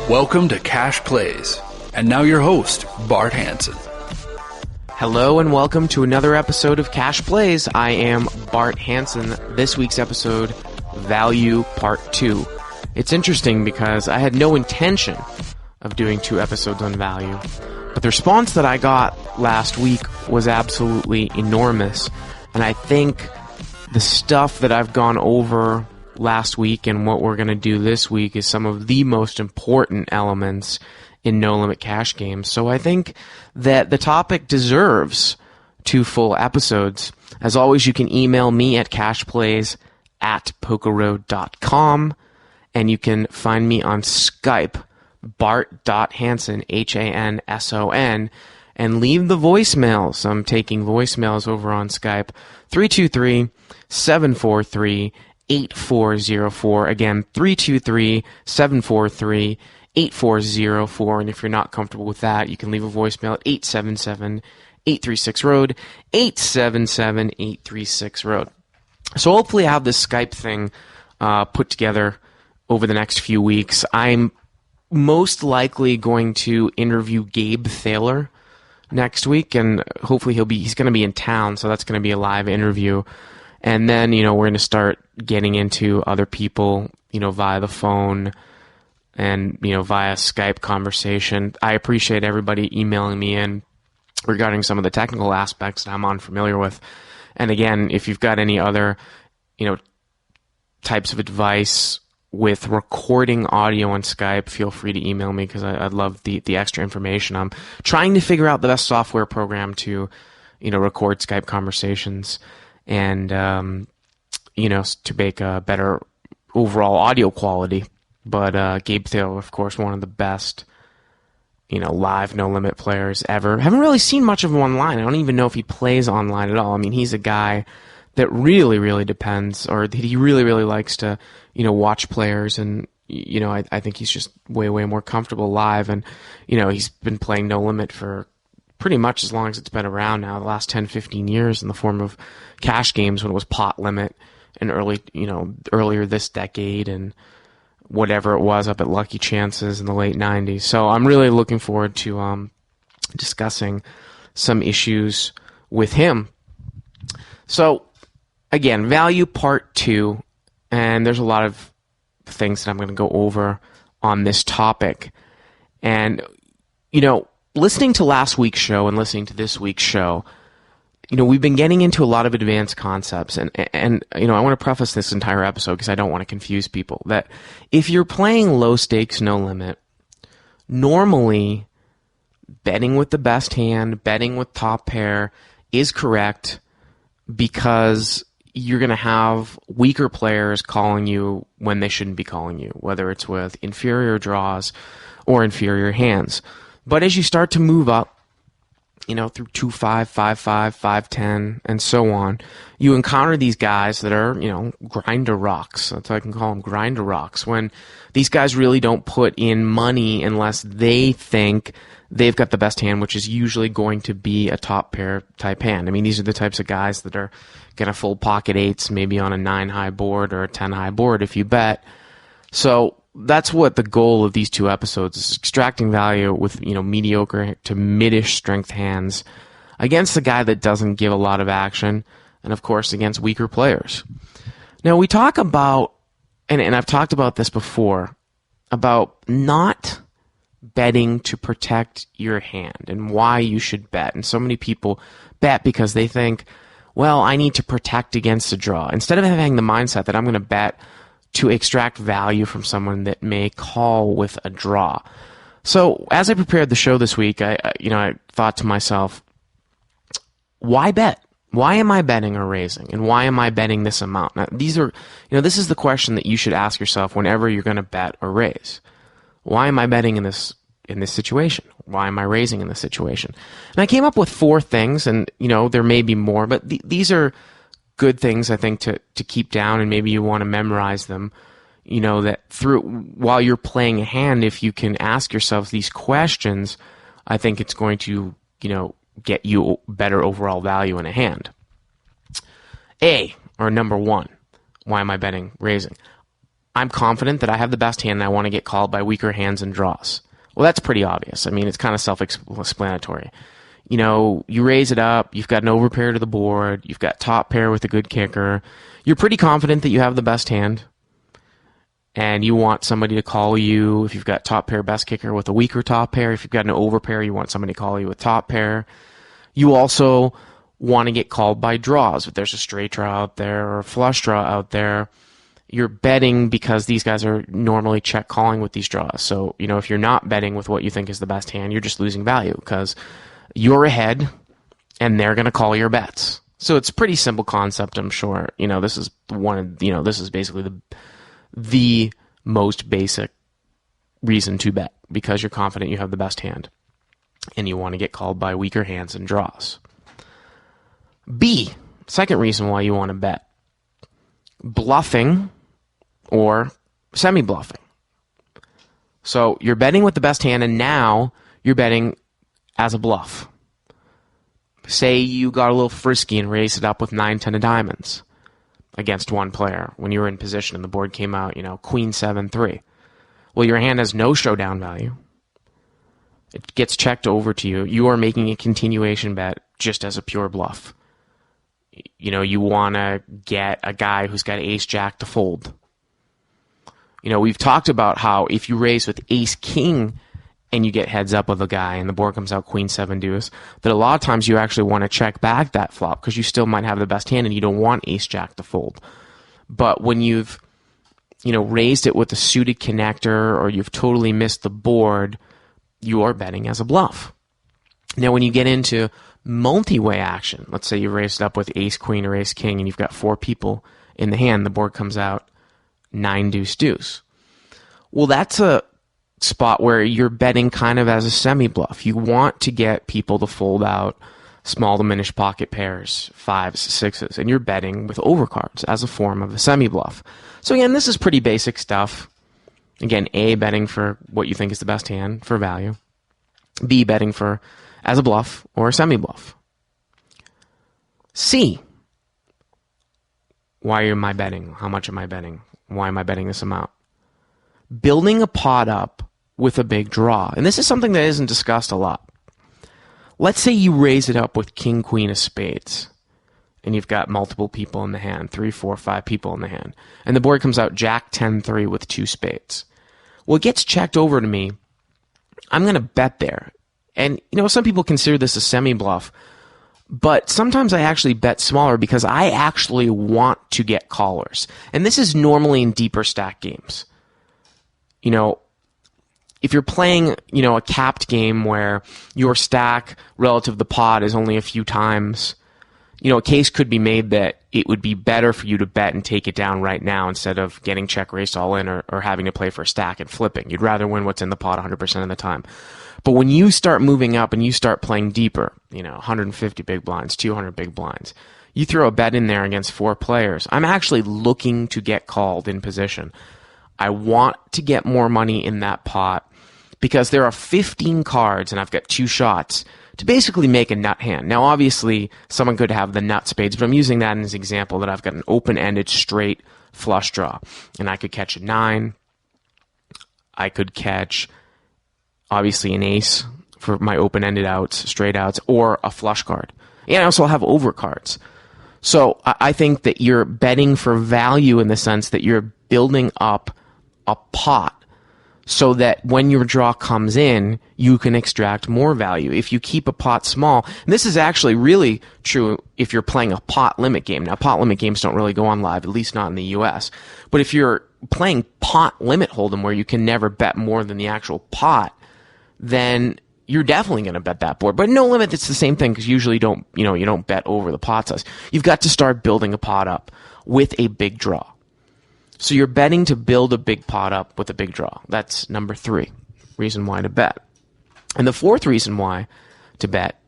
Welcome to Cash Plays. And now your host, Bart Hanson. Hello and welcome to another episode of Cash Plays. I am Bart Hanson. This week's episode, Value Part 2. It's interesting because I had no intention of doing 2 episodes on value, but the response that I got last week was absolutely enormous, and I think the stuff that I've gone over last week and what we're going to do this week is some of the most important elements in no-limit cash games. So I think that the topic deserves 2 full episodes. As always, you can email me at cashplays@pokerroad.com, and you can find me on Skype, bart.hanson, Hanson, and leave the voicemails. I'm taking voicemails over on Skype, 323-743-8404. Again, 323-743-8404. And if you're not comfortable with that, you can leave a voicemail at 877-836-ROAD, 877-836-ROAD. So hopefully I have this Skype thing put together over the next few weeks. I'm most likely going to interview Gabe Thaler next week, and hopefully he's going to be in town, so that's going to be a live interview. And then, we're going to start getting into other people, via the phone and, via Skype conversation. I appreciate everybody emailing me in regarding some of the technical aspects that I'm unfamiliar with. And again, if you've got any other, types of advice with recording audio on Skype, feel free to email me because I'd love the extra information. I'm trying to figure out the best software program to, record Skype conversations and, to make a better overall audio quality. But Gabe Thiel, of course, one of the best, live no-limit players ever. Haven't really seen much of him online. I don't even know if he plays online at all. I mean, he's a guy that really, really depends, or that he really, really likes to, watch players. And, I think he's just way, way more comfortable live. And, he's been playing no limit for pretty much as long as it's been around now, the last 10, 15 years in the form of cash games when it was pot limit and earlier this decade and whatever it was up at Lucky Chances in the late 90s. So I'm really looking forward to discussing some issues with him. So, again, value part 2, and there's a lot of things that I'm going to go over on this topic. And, listening to last week's show and listening to this week's show, we've been getting into a lot of advanced concepts. And I want to preface this entire episode because I don't want to confuse people, that if you're playing low stakes, no limit, normally betting with the best hand, betting with top pair is correct, because you're going to have weaker players calling you when they shouldn't be calling you, whether it's with inferior draws or inferior hands. But as you start to move up, through 2-5, 5-5, 5-10, and so on, you encounter these guys that are, grinder rocks. That's what I can call them, grinder rocks. When these guys really don't put in money unless they think they've got the best hand, which is usually going to be a top pair type hand. I mean, these are the types of guys that are going to fold pocket 8s, maybe on a 9-high board or a 10-high board if you bet. So that's what the goal of these 2 episodes is, extracting value with, mediocre to mid-ish strength hands against a guy that doesn't give a lot of action, and of course against weaker players. Now we talk about, and I've talked about this before, about not betting to protect your hand and why you should bet. And so many people bet because they think, well, I need to protect against a draw, instead of having the mindset that I'm going to bet to extract value from someone that may call with a draw. So as I prepared the show this week, I thought to myself, why bet? Why am I betting or raising? And why am I betting this amount? Now, this is the question that you should ask yourself whenever you're going to bet or raise. Why am I betting in this situation? Why am I raising in this situation? And I came up with 4 things, and there may be more, but these are good things, I think, to keep down, and maybe you want to memorize them. That while you're playing a hand, if you can ask yourself these questions, I think it's going to, get you better overall value in a hand. Number 1, why am I betting raising? I'm confident that I have the best hand and I want to get called by weaker hands and draws. Well, that's pretty obvious. I mean, it's kind of self-explanatory. You know, you raise it up, you've got an overpair to the board, you've got top pair with a good kicker. You're pretty confident that you have the best hand, and you want somebody to call you if you've got top pair, best kicker with a weaker top pair. If you've got an overpair, you want somebody to call you with top pair. You also want to get called by draws. If there's a straight draw out there or a flush draw out there, you're betting because these guys are normally check calling with these draws. So, you know, if you're not betting with what you think is the best hand, you're just losing value because you're ahead and they're going to call your bets. So it's a pretty simple concept, I'm sure. You know, this is this is basically the most basic reason to bet, because you're confident you have the best hand and you want to get called by weaker hands and draws. B, second reason why you want to bet: bluffing or semi-bluffing. So you're betting with the best hand, and now you're betting as a bluff. Say you got a little frisky and raised it up with 9-10 of diamonds against one player when you were in position and the board came out, queen 7-3. Well, your hand has no showdown value. It gets checked over to you. You are making a continuation bet just as a pure bluff. You want to get a guy who's got ace-jack to fold. We've talked about how if you raise with ace-king and you get heads up with a guy and the board comes out queen 7 deuce, that a lot of times you actually want to check back that flop because you still might have the best hand and you don't want ace-jack to fold. But when you've raised it with a suited connector or you've totally missed the board, you are betting as a bluff. Now, when you get into multi-way action, let's say you raised it up with ace-queen or ace-king and you've got 4 people in the hand, the board comes out 9 deuce deuce. Well, that's a spot where you're betting kind of as a semi-bluff. You want to get people to fold out small diminished pocket pairs, 5s, 6s, and you're betting with overcards as a form of a semi-bluff. So again, this is pretty basic stuff. Again, A, betting for what you think is the best hand for value. B, betting for as a bluff or a semi-bluff. C, why am I betting? How much am I betting? Why am I betting this amount? Building a pot up with a big draw. And this is something that isn't discussed a lot. Let's say you raise it up with king, queen of spades, and you've got multiple people in the hand, 3, 4, 5 people in the hand, and the board comes out jack 10-3 with 2 spades. Well, it gets checked over to me. I'm going to bet there. And, some people consider this a semi-bluff, but sometimes I actually bet smaller because I actually want to get callers. And this is normally in deeper stack games. If you're playing, a capped game where your stack relative to the pot is only a few times, a case could be made that it would be better for you to bet and take it down right now instead of getting check raised all in or having to play for a stack and flipping. You'd rather win what's in the pot 100% of the time. But when you start moving up and you start playing deeper, 150 big blinds, 200 big blinds, you throw a bet in there against 4 players. I'm actually looking to get called in position. I want to get more money in that pot because there are 15 cards and I've got 2 shots to basically make a nut hand. Now, obviously, someone could have the nut spades, but I'm using that as an example that I've got an open-ended straight flush draw. And I could catch a 9. I could catch, obviously, an ace for my open-ended outs, straight outs, or a flush card. And I also have overcards. So I think that you're betting for value in the sense that you're building up a pot so that when your draw comes in, you can extract more value. If you keep a pot small, and this is actually really true if you're playing a pot limit game. Now, pot limit games don't really go on live, at least not in the US. But if you're playing pot limit hold'em where you can never bet more than the actual pot, then you're definitely going to bet that board. But no limit, it's the same thing because usually you don't bet over the pot size. You've got to start building a pot up with a big draw. So you're betting to build a big pot up with a big draw. That's number 3 reason why to bet. And the 4th reason why to bet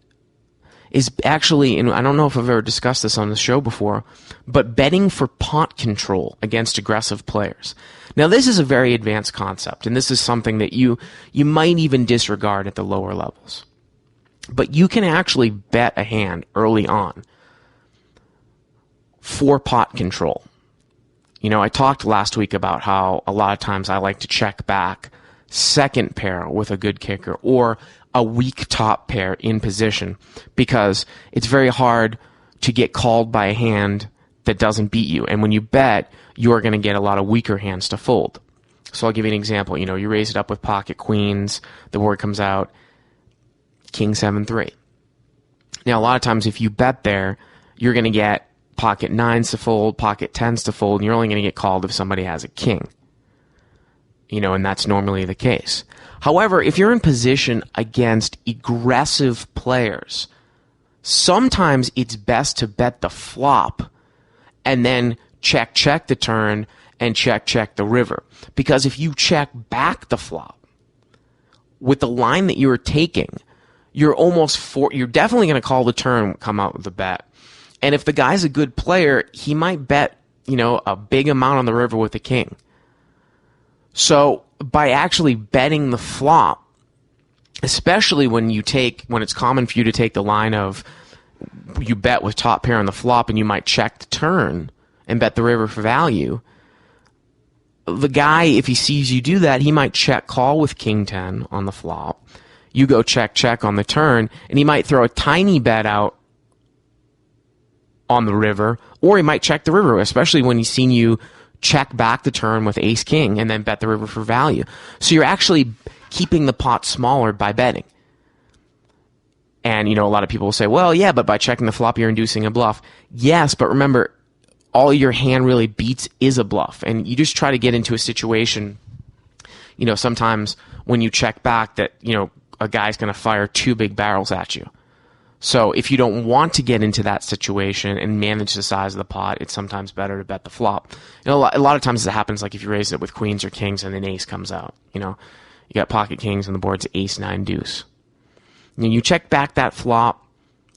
is actually, and I don't know if I've ever discussed this on the show before, but betting for pot control against aggressive players. Now, this is a very advanced concept, and this is something that you might even disregard at the lower levels. But you can actually bet a hand early on for pot control. I talked last week about how a lot of times I like to check back second pair with a good kicker or a weak top pair in position because it's very hard to get called by a hand that doesn't beat you. And when you bet, you're going to get a lot of weaker hands to fold. So I'll give you an example. You raise it up with pocket queens, the board comes out, king 7-3. Now, a lot of times if you bet there, you're going to get pocket nines to fold, pocket tens to fold, and you're only going to get called if somebody has a king. And that's normally the case. However, if you're in position against aggressive players, sometimes it's best to bet the flop and then check the turn and check the river. Because if you check back the flop with the line that you're taking, you're definitely going to call the turn, come out with the bet. And if the guy's a good player, he might bet, a big amount on the river with the king. So by actually betting the flop, especially when it's common for you to take the line of you bet with top pair on the flop and you might check the turn and bet the river for value, the guy, if he sees you do that, he might check call with king 10 on the flop. You go check on the turn, and he might throw a tiny bet out on the river, or he might check the river, especially when he's seen you check back the turn with ace king and then bet the river for value. So you're actually keeping the pot smaller by betting. And, a lot of people will say, well, yeah, but by checking the flop, you're inducing a bluff. Yes, but remember, all your hand really beats is a bluff. And you just try to get into a situation, sometimes when you check back that, a guy's going to fire two big barrels at you. So if you don't want to get into that situation and manage the size of the pot, it's sometimes better to bet the flop. A lot of times it happens like if you raise it with queens or kings and an ace comes out. You got pocket kings and the board's ace 9 deuce. And you check back that flop.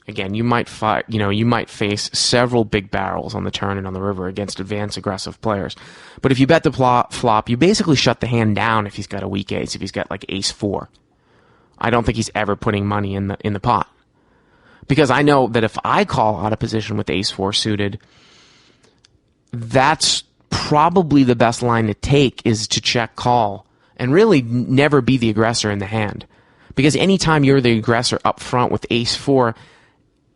Again, you might face several big barrels on the turn and on the river against advanced aggressive players. But if you bet the flop, you basically shut the hand down if he's got a weak ace. If he's got like ace 4, I don't think he's ever putting money in the pot. Because I know that if I call out of position with ace 4 suited, that's probably the best line to take, is to check call and really never be the aggressor in the hand. Because anytime you're the aggressor up front with ace 4,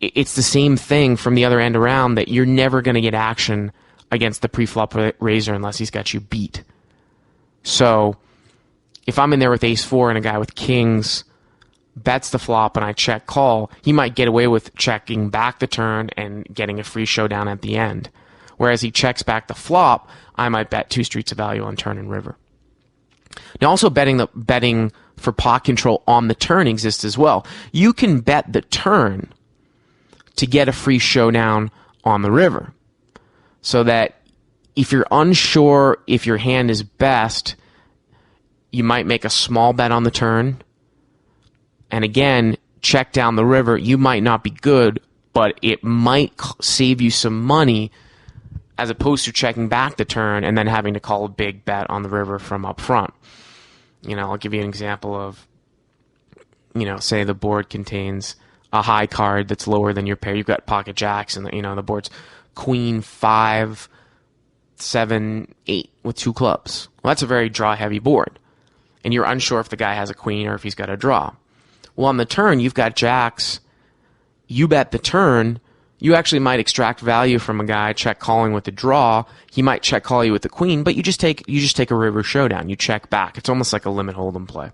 it's the same thing from the other end around, that you're never going to get action against the pre-flop raiser unless he's got you beat. So if I'm in there with ace 4 and a guy with kings bets the flop and I check call, he might get away with checking back the turn and getting a free showdown at the end. Whereas he checks back the flop, I might bet 2 streets of value on turn and river. Now also betting for pot control on the turn exists as well. You can bet the turn to get a free showdown on the river. So that if you're unsure if your hand is best, you might make a small bet on the turn. And again, check down the river. You might not be good, but it might save you some money as opposed to checking back the turn and then having to call a big bet on the river from up front. I'll give you an example of, say the board contains a high card that's lower than your pair. You've got pocket jacks and, the board's queen 5, 7, 8 with 2 clubs. Well, that's a very draw-heavy board. And you're unsure if the guy has a queen or if he's got a draw. Well, on the turn, you've got jacks. You bet the turn. You actually might extract value from a guy check calling with a draw. He might check call you with the queen, but you just take a river showdown. You check back. It's almost like a limit hold'em play.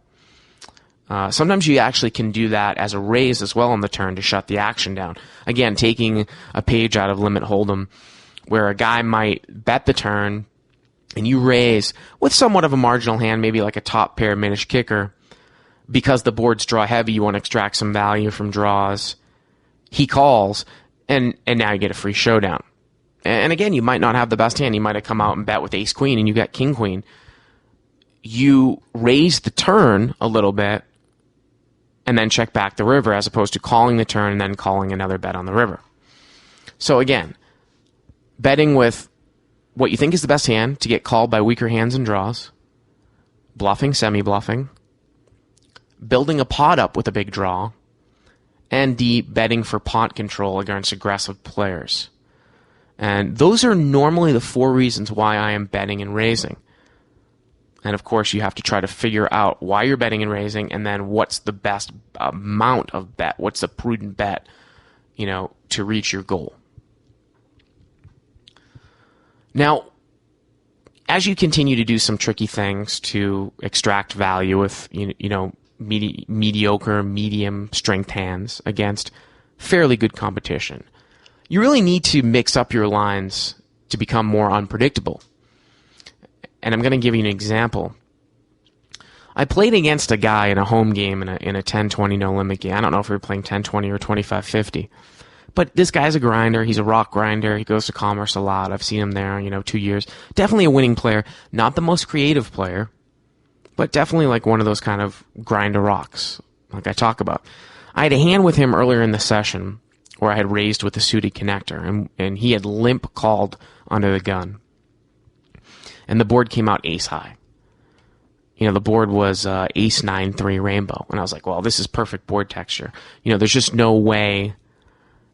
Sometimes you actually can do that as a raise as well on the turn to shut the action down. Again, taking a page out of limit hold'em, where a guy might bet the turn and you raise with somewhat of a marginal hand, maybe like a top pair minish kicker. Because the board's draw heavy, you want to extract some value from draws. He calls, and now you get a free showdown. And again, you might not have the best hand. You might have come out and bet with ace queen, and you got king queen. You raise the turn a little bit, and then check back the river, as opposed to calling the turn and then calling another bet on the river. So again, betting with what you think is the best hand to get called by weaker hands and draws, bluffing, semi-bluffing, building a pot up with a big draw, and D, betting for pot control against aggressive players. And those are normally the 4 reasons why I am betting and raising. And of course, you have to try to figure out why you're betting and raising, and then what's the best amount of bet, what's the prudent bet, to reach your goal. Now, as you continue to do some tricky things to extract value with, mediocre, medium strength hands against fairly good competition, you really need to mix up your lines to become more unpredictable. And I'm going to give you an example. I played against a guy in a home game in a 10-20 no limit game. I don't know if we were playing 10-20 or 25-50. But this guy's a grinder. He's a rock grinder. He goes to Commerce a lot. I've seen him there, 2 years. Definitely a winning player. Not the most creative player, but definitely like one of those kind of grinder rocks like I talk about. I had a hand with him earlier in the session where I had raised with a suited connector, and he had limp called under the gun. And the board came out ace high. The board was ace 9-3 rainbow. And I was like, well, this is perfect board texture. There's just no way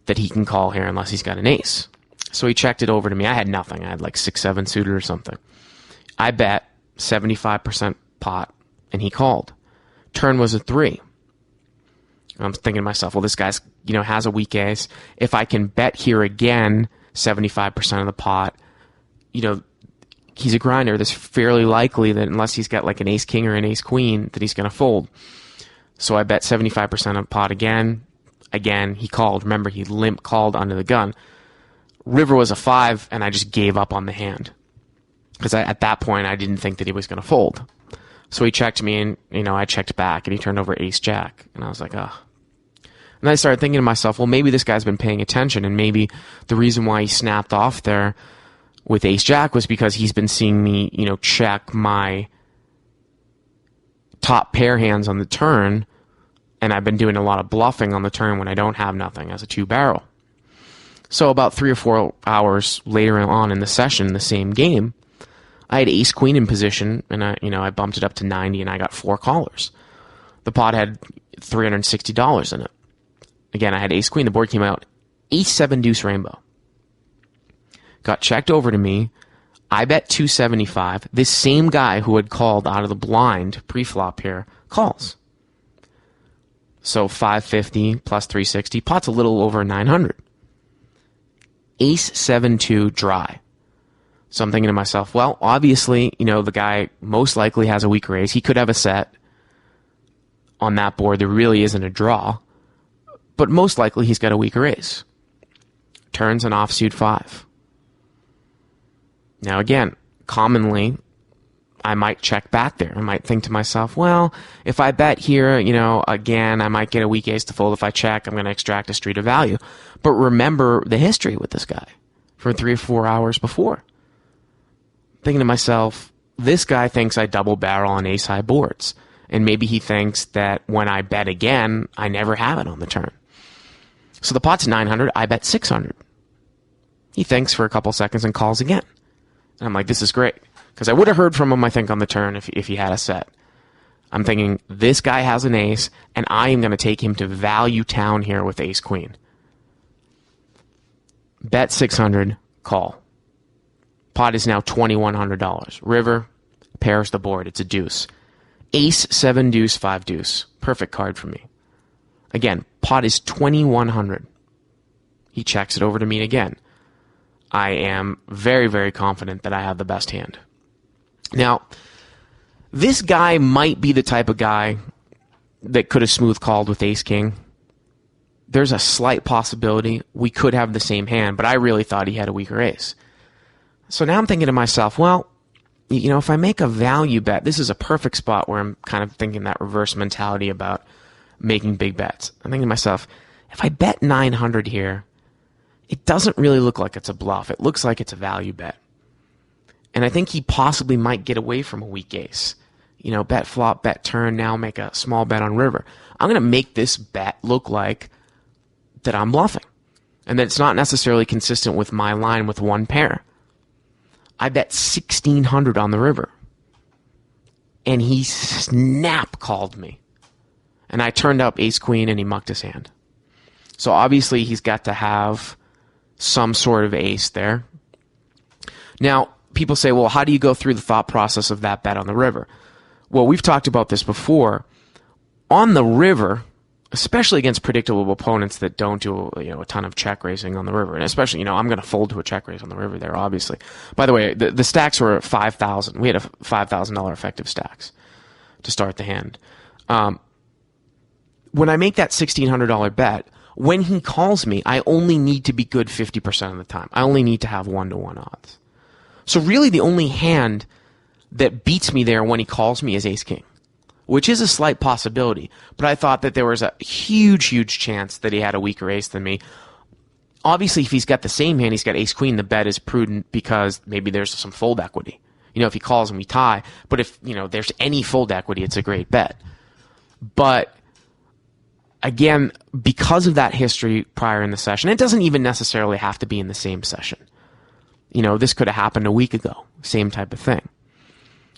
that he can call here unless he's got an ace. So he checked it over to me. I had nothing. I had like 6-7 suited or something. I bet 75% pot, and he called. Turn was a 3. I'm thinking to myself, well, this guy's, has a weak ace. If I can bet here again, 75% of the pot, he's a grinder. It's fairly likely that unless he's got like an ace king or an ace queen, that he's going to fold. So I bet 75% of pot again. Again, he called. Remember, he limp called under the gun. River was a 5, and I just gave up on the hand. Because at that point, I didn't think that he was going to fold. So he checked me, and, I checked back, and he turned over ace jack. And I was like, ugh. And I started thinking to myself, well, maybe this guy's been paying attention, and maybe the reason why he snapped off there with ace jack was because he's been seeing me, check my top pair hands on the turn, and I've been doing a lot of bluffing on the turn when I don't have nothing as a 2-barrel. So about 3 or 4 hours later on in the session, the same game, I had ace queen in position, and I bumped it up to 90, and I got 4 callers. The pot had $360 in it. Again, I had ace queen. The board came out ace 7 deuce rainbow. Got checked over to me. I bet 275. This same guy who had called out of the blind pre-flop here calls. So 550 plus 360. Pot's a little over 900. Ace 7-2 dry. So I'm thinking to myself, well, obviously, the guy most likely has a weaker ace. He could have a set on that board. There really isn't a draw. But most likely he's got a weaker ace. Turns an offsuit 5. Now again, commonly, I might check back there. I might think to myself, well, if I bet here, again, I might get a weak ace to fold. If I check, I'm going to extract a street of value. But remember the history with this guy from 3 or 4 hours before. Thinking to myself, this guy thinks I double barrel on ace high boards. And maybe he thinks that when I bet again, I never have it on the turn. So the pot's 900, I bet 600. He thinks for a couple seconds and calls again. And I'm like, this is great. Because I would have heard from him, I think, on the turn if he had a set. I'm thinking, this guy has an ace, and I am going to take him to value town here with ace queen. Bet 600, call. Pot is now $2,100. River, pairs the board. It's a deuce. Ace, 7 deuce, 5 deuce. Perfect card for me. Again, pot is $2,100. He checks it over to me again. I am very, very confident that I have the best hand. Now, this guy might be the type of guy that could have smooth called with ace king. There's a slight possibility we could have the same hand, but I really thought he had a weaker ace. So now I'm thinking to myself, well, if I make a value bet, this is a perfect spot where I'm kind of thinking that reverse mentality about making big bets. I'm thinking to myself, if I bet 900 here, it doesn't really look like it's a bluff. It looks like it's a value bet. And I think he possibly might get away from a weak ace. Bet flop, bet turn, now make a small bet on river. I'm going to make this bet look like that I'm bluffing. And that it's not necessarily consistent with my line with one pair. I bet 1,600 on the river. And he snap called me. And I turned up ace queen and he mucked his hand. So obviously he's got to have, some sort of ace there. Now, people say, well, how do you go through the thought process of that bet on the river? Well, we've talked about this before. On the river, especially against predictable opponents that don't do a ton of check raising on the river, and especially, I'm going to fold to a check raise on the river there, obviously. By the way, the stacks were $5,000. We had a $5,000 effective stacks to start the hand. When I make that $1,600 bet, when he calls me, I only need to be good 50% of the time. I only need to have 1-to-1 odds. So really the only hand that beats me there when he calls me is ace-king, which is a slight possibility. But I thought that there was a huge, huge chance that he had a weaker ace than me. Obviously, if he's got the same hand, he's got ace-queen, the bet is prudent because maybe there's some fold equity. If he calls and we tie, but if, there's any fold equity, it's a great bet. But again, because of that history prior in the session, it doesn't even necessarily have to be in the same session. This could have happened a week ago, same type of thing.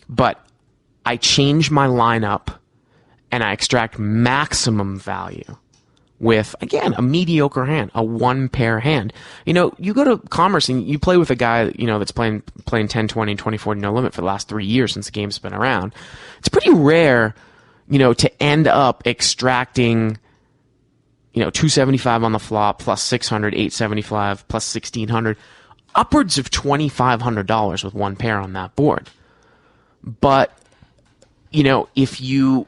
But I change my lineup and I extract maximum value with, again, a mediocre hand, a one-pair hand. You go to Commerce and you play with a guy, that's playing 10, 20, and 24 no limit for the last 3 years since the game's been around. It's pretty rare, to end up extracting, 275 on the flop, plus 600, 875, plus 1,600, upwards of $2,500 with one pair on that board. But, if you,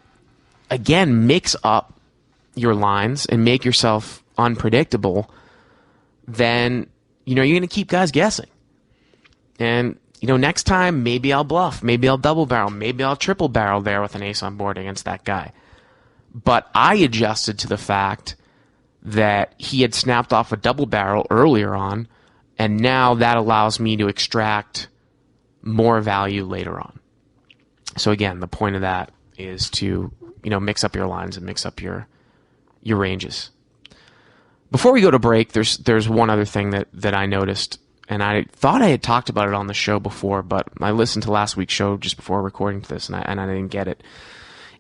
again, mix up your lines and make yourself unpredictable, then, you're going to keep guys guessing. And, next time, maybe I'll bluff, maybe I'll double barrel, maybe I'll triple barrel there with an ace on board against that guy. But I adjusted to the fact that he had snapped off a double barrel earlier on, and now that allows me to extract more value later on. So again, the point of that is to, mix up your lines and mix up your ranges. Before we go to break, there's one other thing that I noticed, and I thought I had talked about it on the show before, but I listened to last week's show just before recording this, and I didn't get it.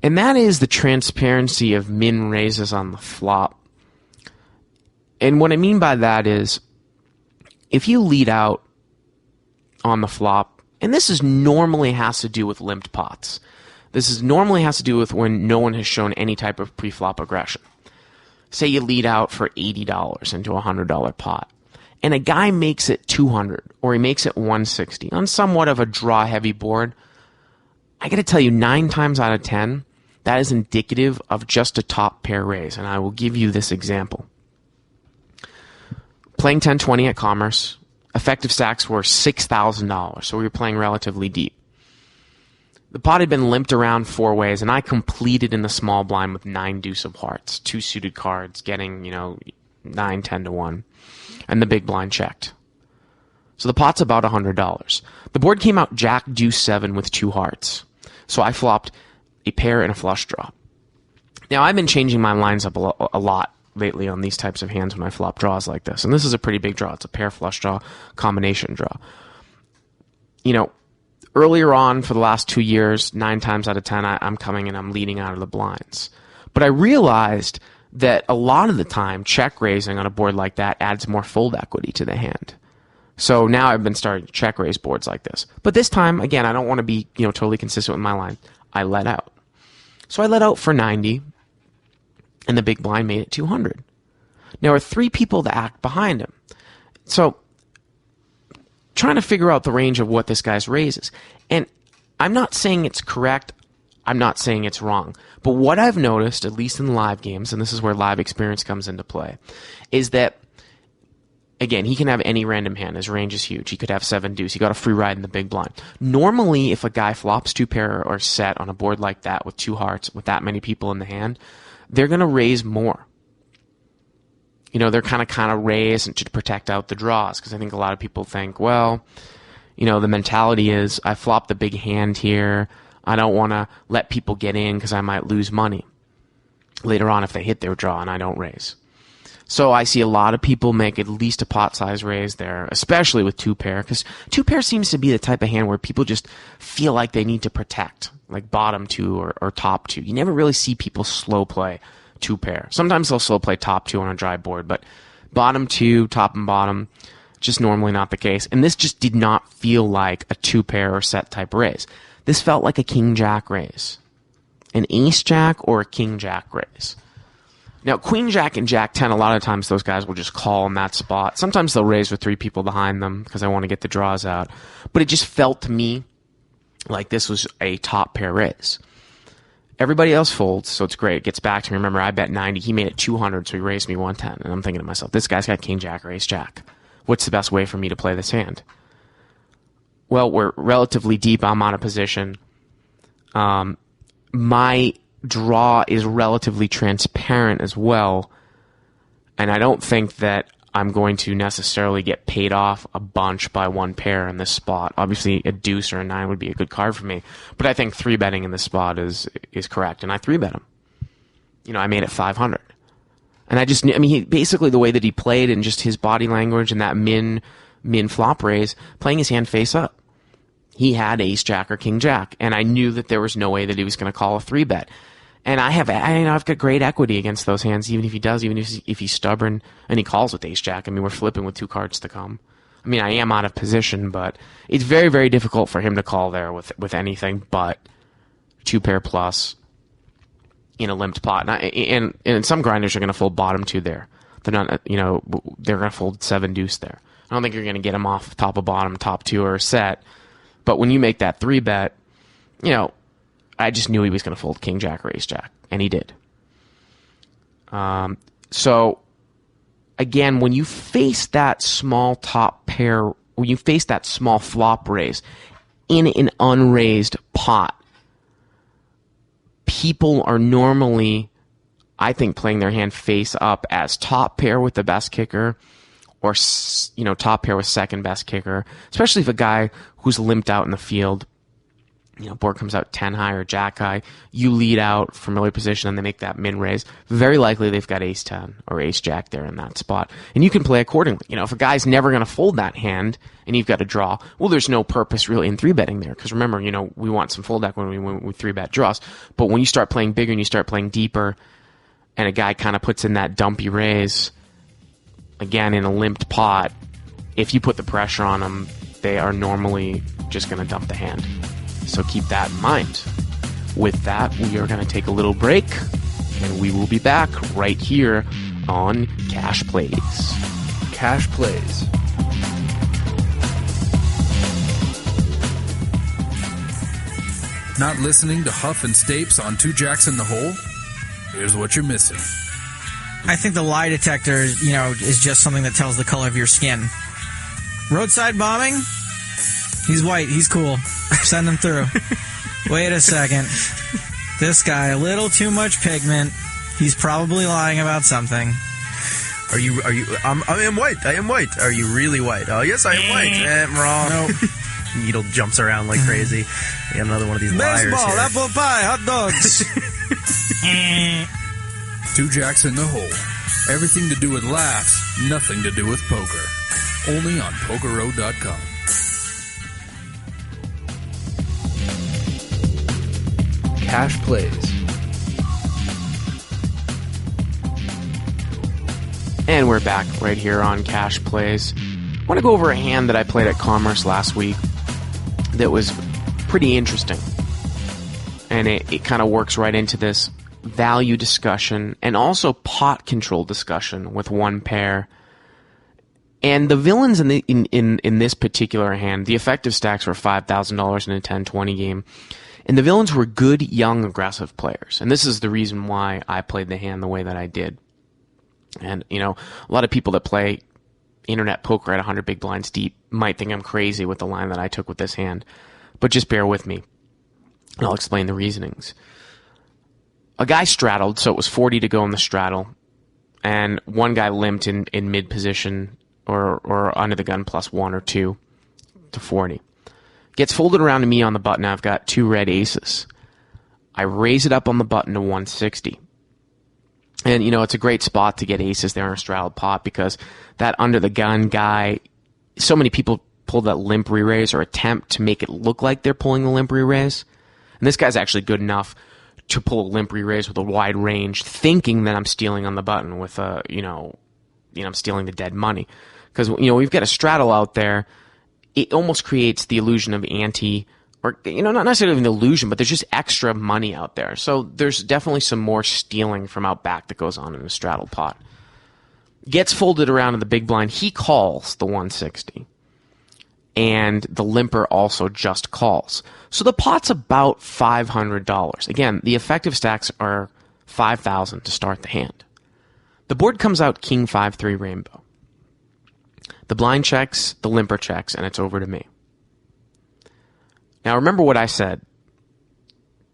And that is the transparency of min raises on the flop. And what I mean by that is, if you lead out on the flop, and this is normally has to do with limped pots. This is normally has to do with when no one has shown any type of pre-flop aggression. Say you lead out for $80 into a $100 pot, and a guy makes it 200 or he makes it 160 on somewhat of a draw-heavy board. I got to tell you, 9 times out of 10, that is indicative of just a top pair raise, and I will give you this example. Playing 10-20 at Commerce, effective stacks were $6,000, so we were playing relatively deep. The pot had been limped around 4 ways, and I completed in the small blind with 9 deuce of hearts, 2 suited cards, getting, 9, 10 to 1, and the big blind checked. So the pot's about $100. The board came out jack deuce 7 with 2 hearts, so I flopped a pair and a flush draw. Now, I've been changing my lines up a lot lately on these types of hands when I flop draws like this. And this is a pretty big draw. It's a pair flush draw, combination draw. Earlier on for the last 2 years, 9 times out of 10, I'm coming and I'm leading out of the blinds. But I realized that a lot of the time, check raising on a board like that adds more fold equity to the hand. So now I've been starting to check raise boards like this. But this time, again, I don't want to be totally consistent with my line. I let out. So I let out for 90. And the big blind made it 200. Now, there are 3 people that act behind him. So, trying to figure out the range of what this guy's raises. And I'm not saying it's correct. I'm not saying it's wrong. But what I've noticed, at least in live games, and this is where live experience comes into play, is that, again, he can have any random hand. His range is huge. He could have 7 deuce. He got a free ride in the big blind. Normally, if a guy flops 2 pair or set on a board like that with 2 hearts, with that many people in the hand, they're going to raise more. They're kind of raise to protect out the draws, because I think a lot of people think, well, the mentality is, I flop the big hand here. I don't want to let people get in because I might lose money later on if they hit their draw and I don't raise. So I see a lot of people make at least a pot size raise there, especially with 2 pair, because 2 pair seems to be the type of hand where people just feel like they need to protect, like bottom 2 or top 2. You never really see people slow play 2 pair. Sometimes they'll slow play top 2 on a dry board, but Bottom two, top and bottom, just normally not the case. And this just did not feel like a two pair or set type raise. This felt like a king jack raise, an ace jack or a king jack raise. Now, queen jack and jack 10, a lot of times those guys will just call in that spot. Sometimes they'll raise with three people behind them because I want to get the draws out. But it just felt to me like this was a top pair raise. Everybody else folds, so it's great. It gets back to me. Remember, I bet 90. He made it 200, so he raised me 110. And I'm thinking to myself, this guy's got king jack or ace jack. What's the best way for me to play this hand? Well, we're relatively deep. I'm out of position. My draw is relatively transparent as well, and I don't think that I'm going to necessarily get paid off a bunch by one pair in this spot. Obviously, a deuce or a 9 would be a good card for me, but I think 3-betting in this spot is correct, and I 3-bet him. I made it 500. And basically the way that he played and just his body language and that min flop raise, playing his hand face up. He had ace jack or king jack, and I knew that there was no way that he was going to call a 3-bet. And I've got great equity against those hands, even if he does, even if he's stubborn and he calls with ace jack. We're flipping with 2 cards to come. I am out of position, but it's very, very difficult for him to call there with anything but 2-pair plus in a limped pot. And some grinders are going to fold bottom 2 there. They're not, they're going to fold 7 deuce there. I don't think you're going to get him off top of bottom, top 2 or a set. But when you make that 3-bet, I just knew he was going to fold king jack or ace jack, and he did. So, again, when you face that small top pair, when you face that small flop raise in an unraised pot, people are normally, I think, playing their hand face up as top pair with the best kicker, or top pair with second best kicker, especially if a guy who's limped out in the field, board comes out 10 high or jack high, you lead out familiar position and they make that min raise. Very likely they've got ace 10 or ace jack there in that spot. And you can play accordingly. If a guy's never going to fold that hand and you've got a draw, well, there's no purpose really in 3-betting there. Because remember, we want some fold deck when we 3-bet draws. But when you start playing bigger and you start playing deeper and a guy kind of puts in that dumpy raise, again, in a limped pot, if you put the pressure on them, they are normally just going to dump the hand. So keep that in mind. With that, we are going to take a little break, and we will be back right here on Cash Plays. Cash Plays. Not listening to Huff and Stapes on Two Jacks in the Hole? Here's what you're missing. I think the lie detector, is just something that tells the color of your skin. Roadside bombing? He's white. He's cool. Send him through. Wait a second. This guy, a little too much pigment. He's probably lying about something. Are you? I am white. I am white. Are you really white? Oh, yes, I am white. Wrong. Nope. Needle jumps around like crazy. I got another one of these liars Baseball, here. apple pie, hot dogs. Two Jacks in the Hole. Everything to do with laughs, nothing to do with poker. Only on PokerRoad.com. Cash Plays. And we're back right here on Cash Plays. I want to go over a hand that I played at Commerce last week that was pretty interesting. And it kind of works right into this value discussion and also pot control discussion with one pair. And the villains in this particular hand, the effective stacks were $5,000 in a 10-20 game. And the villains were good, young, aggressive players. And this is the reason why I played the hand the way that I did. And, a lot of people that play internet poker at 100 big blinds deep might think I'm crazy with the line that I took with this hand. But just bear with me, and I'll explain the reasonings. A guy straddled, so it was 40 to go in the straddle. And one guy limped in mid position or under the gun plus 1 or 2 to 40. Gets folded around to me on the button. I've got 2 red aces. I raise it up on the button to 160. And, it's a great spot to get aces there in a straddled pot because that under the gun guy, so many people pull that limp re-raise or attempt to make it look like they're pulling the limp re-raise. And this guy's actually good enough to pull a limp re-raise with a wide range, thinking that I'm stealing on the button with a, I'm stealing the dead money. Because, we've got a straddle out there. It almost creates the illusion of or, not necessarily an illusion, but there's just extra money out there. So there's definitely some more stealing from out back that goes on in a straddle pot. Gets folded around in the big blind. He calls the 160. And the limper also just calls. So the pot's about $500. Again, the effective stacks are $5,000 to start the hand. The board comes out king 5-3 rainbow. The blind checks, the limper checks, and it's over to me. Now remember what I said,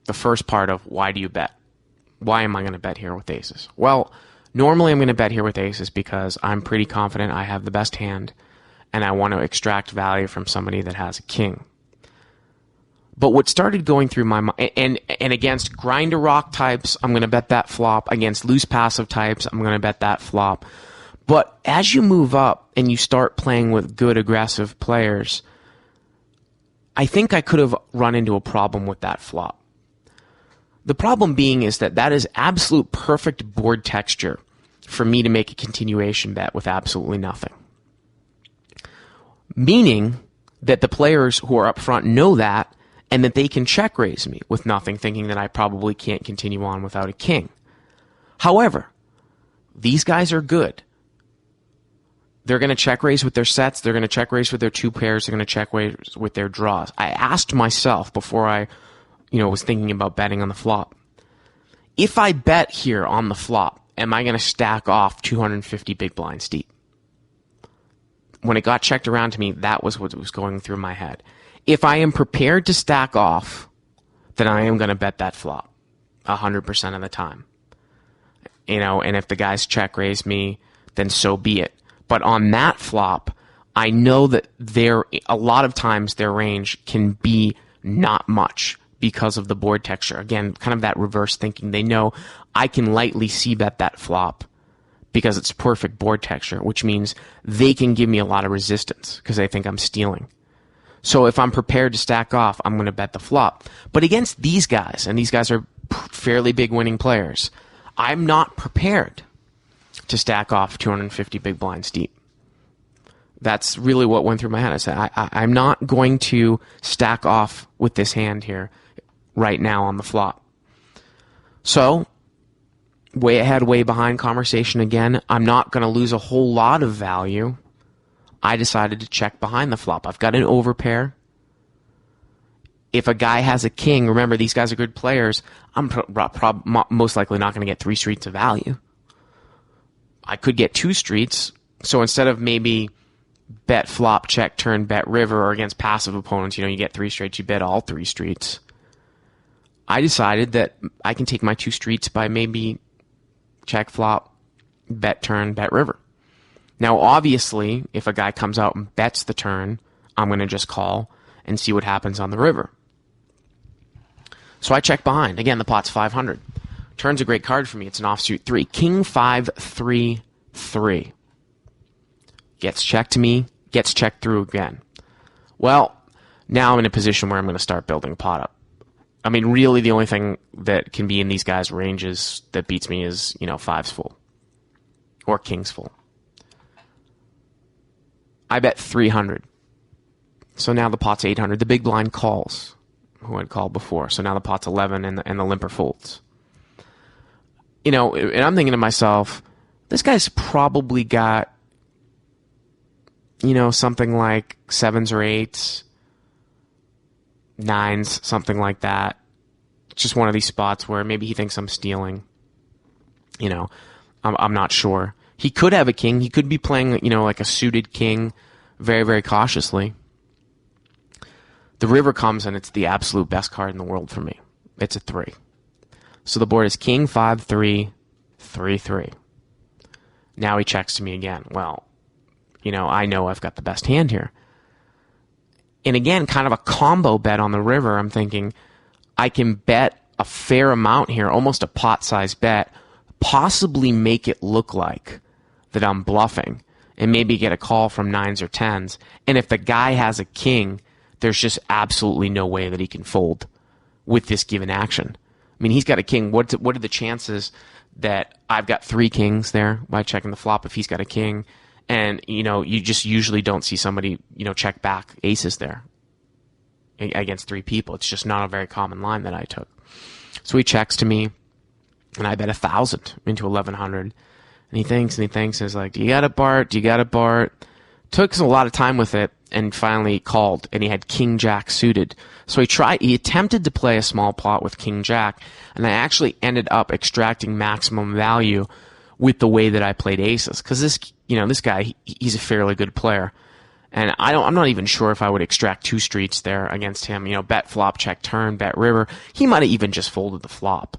the first part of why do you bet? Why am I going to bet here with aces? Well, normally I'm going to bet here with aces because I'm pretty confident I have the best hand and I want to extract value from somebody that has a king. But what started going through my mind, and against grinder rock types, I'm going to bet that flop. Against loose passive types, I'm going to bet that flop. But as you move up and you start playing with good aggressive players, I think I could have run into a problem with that flop. The problem being is that is absolute perfect board texture for me to make a continuation bet with absolutely nothing. Meaning that the players who are up front know that and that they can check raise me with nothing, thinking that I probably can't continue on without a king. However, these guys are good. They're going to check raise with their sets. They're going to check raise with their two pairs. They're going to check raise with their draws. I asked myself before I, was thinking about betting on the flop, if I bet here on the flop, am I going to stack off 250 big blinds deep? When it got checked around to me, that was what was going through my head. If I am prepared to stack off, then I am going to bet that flop 100% of the time. And if the guys check raise me, then so be it. But on that flop, I know that a lot of times their range can be not much because of the board texture. Again, kind of that reverse thinking. They know I can lightly c-bet that flop because it's perfect board texture, which means they can give me a lot of resistance because they think I'm stealing. So if I'm prepared to stack off, I'm going to bet the flop. But against these guys, and these guys are fairly big winning players, I'm not prepared to stack off 250 big blinds deep. That's really what went through my head. I said, I'm not going to stack off with this hand here right now on the flop. So, way ahead, way behind conversation again. I'm not going to lose a whole lot of value. I decided to check behind the flop. I've got an overpair. If a guy has a king, remember these guys are good players, I'm most likely not going to get 3 streets of value. I could get 2 streets. So instead of maybe bet flop, check, turn, bet river, or against passive opponents, you get 3 streets, you bet all 3 streets. I decided that I can take my 2 streets by maybe check flop, bet turn, bet river. Now, obviously, if a guy comes out and bets the turn, I'm going to just call and see what happens on the river. So I check behind. Again, the pot's 500. Turn's a great card for me. It's an offsuit 3. King 5-3-3. Gets checked to me. Gets checked through again. Well, now I'm in a position where I'm going to start building a pot up. I mean, really the only thing that can be in these guys' ranges that beats me is, 5's full. Or king's full. I bet 300. So now the pot's 800. The big blind calls, who had called before. So now the pot's 11 and the limper folds. And I'm thinking to myself, this guy's probably got, something like 7s or 8s, 9s, something like that. Just one of these spots where maybe he thinks I'm stealing. I'm not sure. He could have a king. He could be playing, like a suited king very, very cautiously. The river comes, and it's the absolute best card in the world for me. It's a 3. So the board is king 5-3, 3-3. Now he checks to me again. Well, I know I've got the best hand here. And again, kind of a combo bet on the river. I'm thinking I can bet a fair amount here, almost a pot-sized bet, possibly make it look like that I'm bluffing and maybe get a call from 9s or 10s. And if the guy has a king, there's just absolutely no way that he can fold with this given action. I mean, he's got a king. What are the chances that I've got 3 kings there by checking the flop if he's got a king. And, you just usually don't see somebody, check back aces there against 3 people. It's just not a very common line that I took. So he checks to me, and I bet 1,000 into 1,100. And he thinks, he's like, do you got it, Bart? Do you got it, Bart? Took us a lot of time with it, and finally called, and he had king jack suited. So he attempted to play a small pot with king jack, and I actually ended up extracting maximum value with the way that I played aces. Because this guy, he's a fairly good player. And I'm not even sure if I would extract 2 streets there against him. Bet flop, check turn, bet river. He might have even just folded the flop.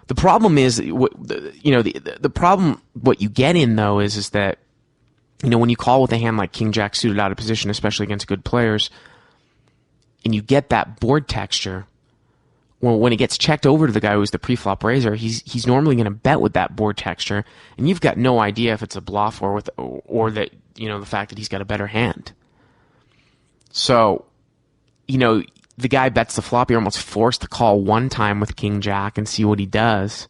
The problem is, the problem, what you get in though is that, when you call with a hand like king jack suited out of position, especially against good players, and you get that board texture, well, when it gets checked over to the guy who's the pre-flop raiser, he's normally going to bet with that board texture, and you've got no idea if it's a bluff or that the fact that he's got a better hand. So, the guy bets the flop. You're almost forced to call one time with king jack and see what he does.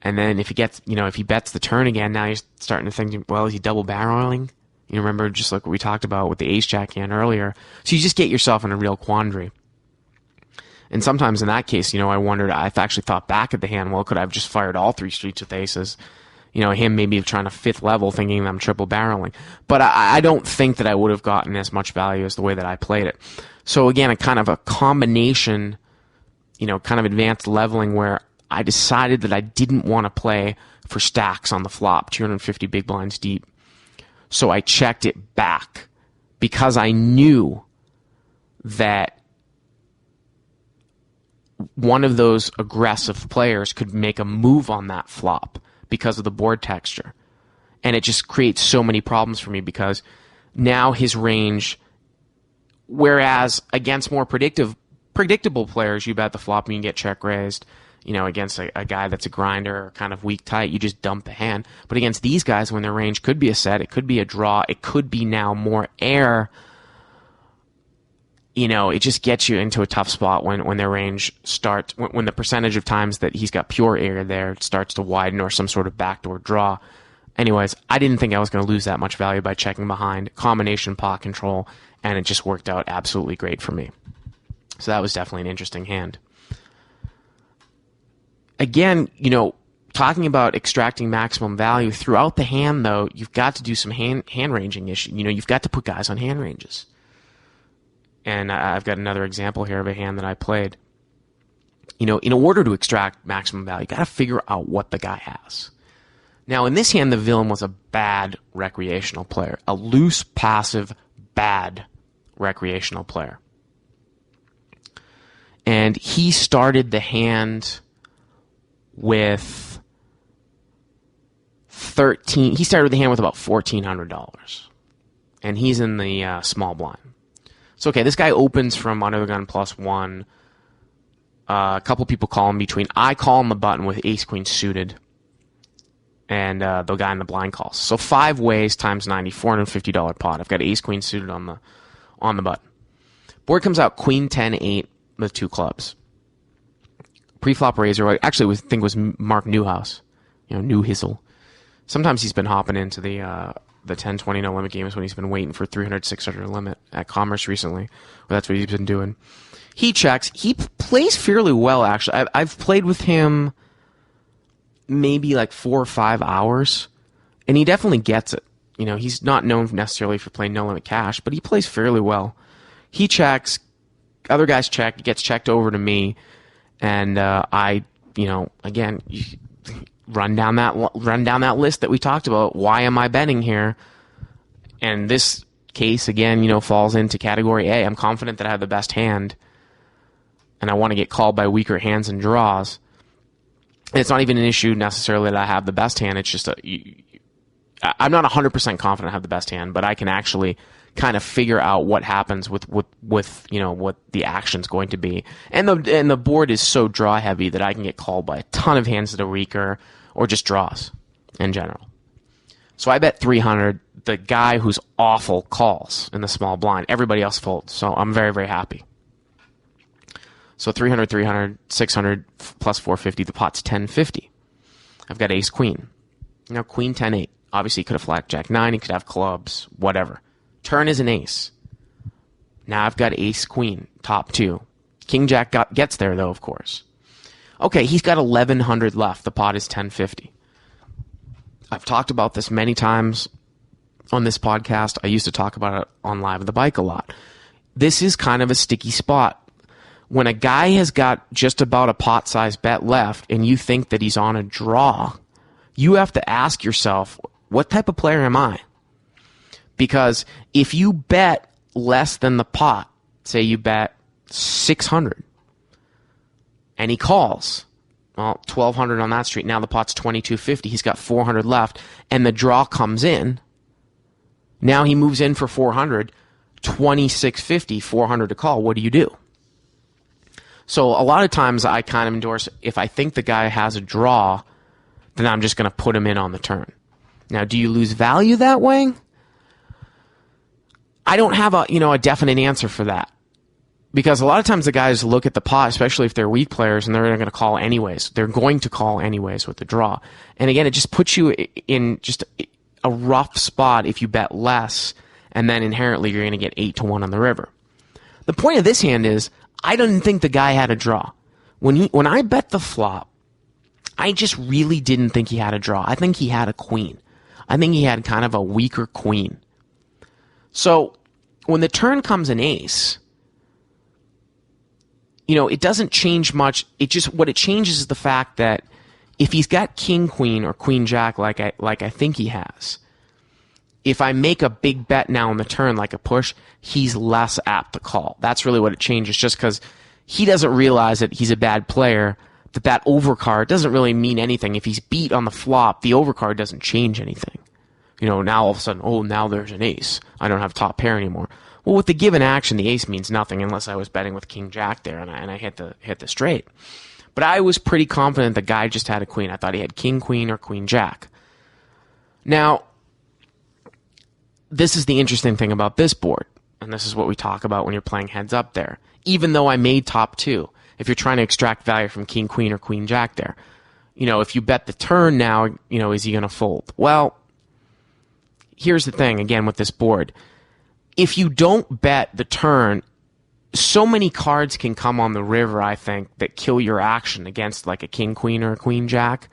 And then if he bets the turn again, now you're starting to think, well, is he double barreling? Remember just like what we talked about with the ace jack hand earlier. So you just get yourself in a real quandary. And sometimes in that case, I wondered, I've actually thought back at the hand, well, could I have just fired all 3 streets with aces? Him maybe trying to 5th level thinking I'm triple barreling. But I don't think that I would have gotten as much value as the way that I played it. So again, a kind of a combination, kind of advanced leveling where I decided that I didn't want to play for stacks on the flop, 250 big blinds deep. So I checked it back because I knew that one of those aggressive players could make a move on that flop because of the board texture. And it just creates so many problems for me because now his range, whereas against more predictable players, you bet the flop and you get check raised, against a guy that's a grinder or kind of weak tight, you just dump the hand. But against these guys, when their range could be a set, it could be a draw, it could be now more air, it just gets you into a tough spot when their range starts, when the percentage of times that he's got pure air there starts to widen or some sort of backdoor draw. Anyways, I didn't think I was going to lose that much value by checking behind, combination pot control, and it just worked out absolutely great for me. So that was definitely an interesting hand. Again, talking about extracting maximum value throughout the hand, though, you've got to do some hand ranging issues. You've got to put guys on hand ranges. And I've got another example here of a hand that I played. In order to extract maximum value, you got to figure out what the guy has. Now, in this hand, the villain was a bad recreational player, a loose, passive, bad recreational player. And he started the hand with he started the hand with about $1,400. And he's in the small blind. So, okay, this guy opens from under the gun +1. A couple people call him between. I call him the button with ace-queen suited. And the guy in the blind calls. So 5 ways times 90, $450 pot. I've got ace-queen suited on the button. Board comes out queen 10-8 with 2 clubs. Pre-flop raiser, I actually think it was Mark Newhouse. Newhizzle. Sometimes he's been hopping into the 10-20 no limit games when he's been waiting for 300-600 limit at Commerce recently. Well, that's what he's been doing. He checks. He plays fairly well, actually. I've played with him maybe like 4 or 5 hours, and he definitely gets it. He's not known necessarily for playing no limit cash, but he plays fairly well. He checks. Other guys check. It gets checked over to me, and I, again, run down that list that we talked about. Why am I betting here? And this case again, falls into category A. I'm confident that I have the best hand, and I want to get called by weaker hands and draws. And it's not even an issue necessarily that I have the best hand. It's just I'm not 100% confident I have the best hand, but I can actually kind of figure out what happens with what the action's going to be. And the board is so draw heavy that I can get called by a ton of hands that are weaker or just draws in general. So I bet 300. The guy who's awful calls in the small blind. Everybody else folds. So I'm very, very happy. So 300, 600 plus 450. The pot's 1050. I've got ace queen. Now queen 10 8. Obviously he could have flat jack 9, he could have clubs, whatever. Turn is an ace. Now I've got ace queen, top 2. King jack gets there though, of course. Okay, he's got 1100 left. The pot is 1050. I've talked about this many times on this podcast. I used to talk about it on Live at the Bike a lot. This is kind of a sticky spot. When a guy has got just about a pot-sized bet left and you think that he's on a draw, you have to ask yourself, what type of player am I? Because if you bet less than the pot, say you bet 600, and he calls, well, 1200 on that street. Now the pot's 2250. He's got 400 left, and the draw comes in. Now he moves in for 400, 2650, 400 to call. What do you do? So a lot of times I kind of endorse, if I think the guy has a draw, then I'm just going to put him in on the turn. Now, do you lose value that way? I don't have a definite answer for that. Because a lot of times the guys look at the pot, especially if they're weak players, and they're going to call anyways. They're going to call anyways with the draw. And again, it just puts you in just a rough spot if you bet less, and then inherently you're going to get 8-1 on the river. The point of this hand is, I didn't think the guy had a draw. When I bet the flop, I just really didn't think he had a draw. I think he had a queen. I think he had kind of a weaker queen. So when the turn comes an ace, it doesn't change much. What it changes is the fact that if he's got king queen or queen jack like I think he has, if I make a big bet now on the turn like a push, he's less apt to call. That's really what it changes, just because he doesn't realize that he's a bad player, that overcard doesn't really mean anything. If he's beat on the flop, the overcard doesn't change anything. Now all of a sudden, now there's an ace. I don't have top pair anymore. Well, with the given action, the ace means nothing unless I was betting with king jack there and I hit the straight. But I was pretty confident the guy just had a queen. I thought he had king queen or queen jack. Now, this is the interesting thing about this board, and this is what we talk about when you're playing heads up there. Even though I made top 2, if you're trying to extract value from king queen or queen jack there, if you bet the turn now, is he going to fold? Well, here's the thing, again, with this board. If you don't bet the turn, so many cards can come on the river, I think, that kill your action against like a king queen or a queen jack,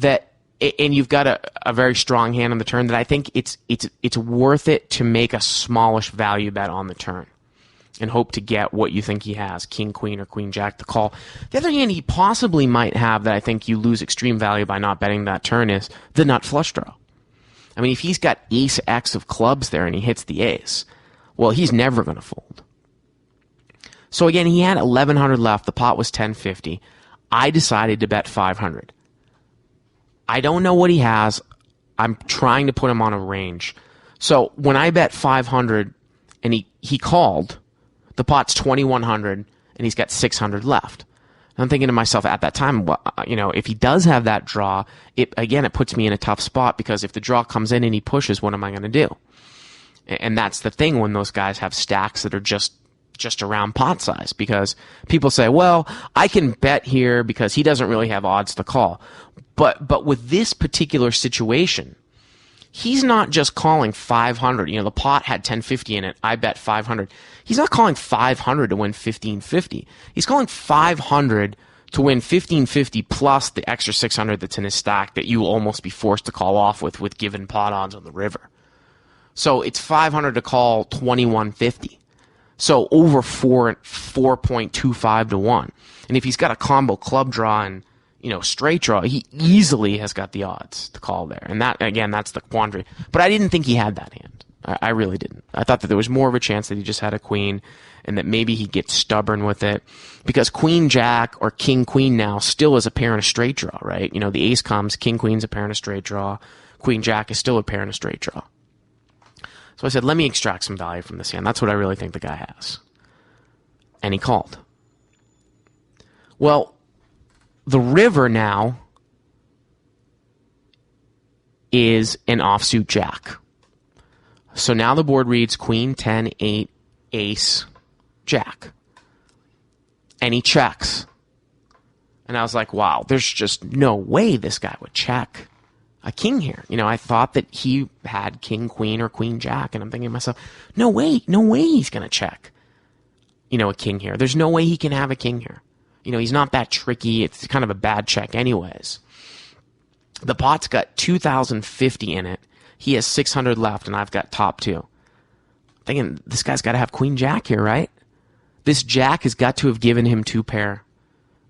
and you've got a very strong hand on the turn, that I think it's worth it to make a smallish value bet on the turn and hope to get what you think he has, king queen or queen jack to call. The other hand he possibly might have that I think you lose extreme value by not betting that turn is the nut flush draw. I mean, if he's got ace X of clubs there and he hits the ace, well, he's never going to fold. So again, he had 1100 left. The pot was 1050. I decided to bet 500. I don't know what he has. I'm trying to put him on a range. So when I bet 500 and he called, the pot's 2100 and he's got 600 left. I'm thinking to myself at that time, well, if he does have that draw, it puts me in a tough spot, because if the draw comes in and he pushes, what am I going to do? And that's the thing when those guys have stacks that are just around pot size, because people say, well, I can bet here because he doesn't really have odds to call. But with this particular situation, he's not just calling 500. The pot had 1050 in it. I bet 500. He's not calling 500 to win 1550. He's calling 500 to win 1550 plus the extra 600 that's in his stack that you will almost be forced to call off with given pot odds on the river. So it's 500 to call 2150. So over 4.25 to 1. And if he's got a combo club draw and straight draw, he easily has got the odds to call there. And that, again, that's the quandary. But I didn't think he had that hand. I really didn't. I thought that there was more of a chance that he just had a queen and that maybe he'd get stubborn with it, because queen jack or king queen now still is a pair in a straight draw, right? The ace comes, king queen's a pair in a straight draw, queen jack is still a pair in a straight draw. So I said, let me extract some value from this hand. That's what I really think the guy has. And he called. Well, the river now is an offsuit jack. So now the board reads queen, 10, 8, ace, jack. And he checks. And I was like, wow, there's just no way this guy would check a king here. I thought that he had king, queen, or queen, jack. And I'm thinking to myself, no way he's going to check, a king here. There's no way he can have a king here. He's not that tricky. It's kind of a bad check anyways. The pot's got 2,050 in it. He has 600 left, and I've got top 2. Thinking, this guy's got to have queen, jack here, right? This jack has got to have given him 2 pair.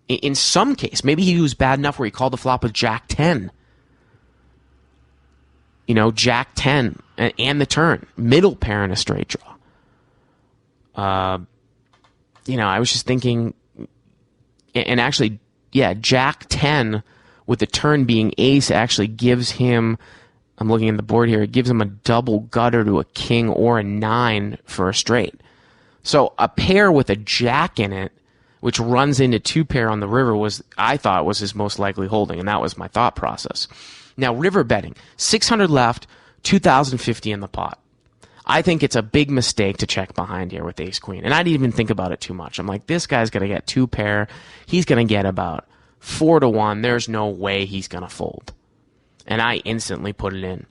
In some case, maybe he was bad enough where he called the flop with jack 10. Jack 10 and the turn. Middle pair in a straight draw. I was just thinking, and actually, yeah, jack 10 with the turn being ace actually gives him, I'm looking at the board here, it gives him a double gutter to a king or a 9 for a straight. So a pair with a jack in it, which runs into 2 pair on the river, I thought was his most likely holding, and that was my thought process. Now, river betting, 600 left, 2,050 in the pot. I think it's a big mistake to check behind here with ace queen, and I didn't even think about it too much. I'm like, this guy's going to get 2 pair. He's going to get about 4-1. There's no way he's going to fold. And I instantly put it in.